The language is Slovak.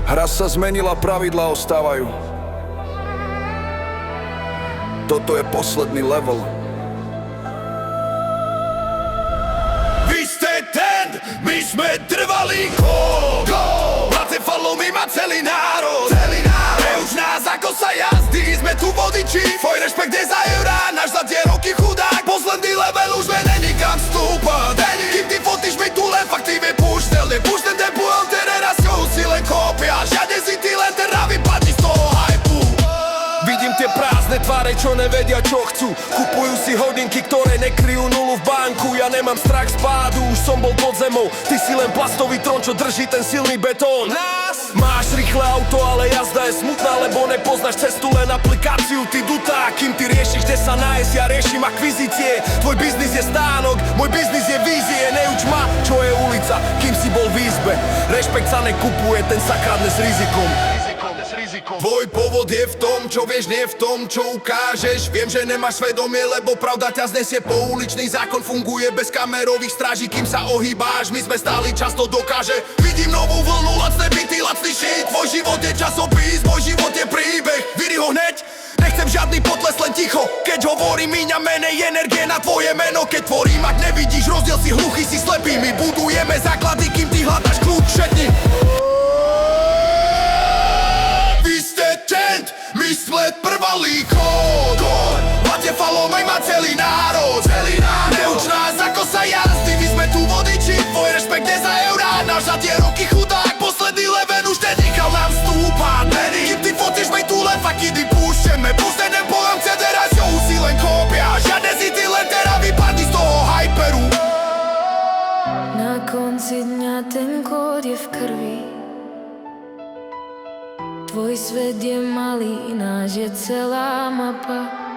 Hra sa zmenila, pravidlá ostávajú. Toto je posledný level. Vy ste ten, my sme trvalý kód. Brace, follow me má celý národ. Neuč nás ako sa jazdí, sme tu vodiči. Tvoj rešpekt je za eurá, náš za tie roky chudák. Posledný level už není kam stúpať. Kým ty fotíš mi tu len fakty vypúštel. Nepúšť ten tempu, alteráciou si len kópia. Žiadne si ty len terá vypadni z toho hypu. Vidím tie prázdne tváre, čo nevedia, čo chcú. Kupujú si hodinky, ktoré nekryjú nulu v banku. Ja nemám strach z pádu, už som bol pod zemou. Ty si len plastový trón, čo drží ten silný betón. Máš rýchle auto, ale jazda je smutná, lebo nepoznáš cestu, len aplikáciu. Ty dutá, kým ty riešiš, kde sa nájsť, ja riešim akvizície. Tvoj biznis je stánok, môj biznis je vízie. Neuč ma, čo je ulica, kým si bol v izbe. Rešpekt sa nekupuje, ten sa kradne s rizikom. Tvoj pôvod je v tom, čo vieš, nie v tom, čo ukážeš. Viem, že nemáš svedomie, lebo pravda ťa znesie. Pouličný zákon funguje bez kamerových stráží. Kým sa ohýbáš, my sme stáli, často dokáže. Vidím novú vlnu, lacné byty, lacný šít. Tvoj život je časopis, môj život je príbeh. Vyri ho hneď, nechcem žiadny potles, len ticho. Keď hovorím, míňa menej energie na tvoje meno. Keď tvorím, ak nevidíš rozdiel, si hluchý, si slepý. My budujeme základy, kým ty hľadaš kľúč, všetni. My sme trvalý kód. Máte follow me má celý národ. Neuč nás ako sa jazdí, my sme tu vodiči. Tvoj rešpekt je za eurá, náš za tie roky chudák. Posledný leven už nenechal nám stúpať. Kým ty fotíš mi tu len faky, púšťeme. Pustenem pojem federáciou si len kópia. Žiadne si ty len teraz vypadni z toho hyperu. Na konci dňa ten kód je v krvi. Tvoj svet je malý, náš je celá mapa.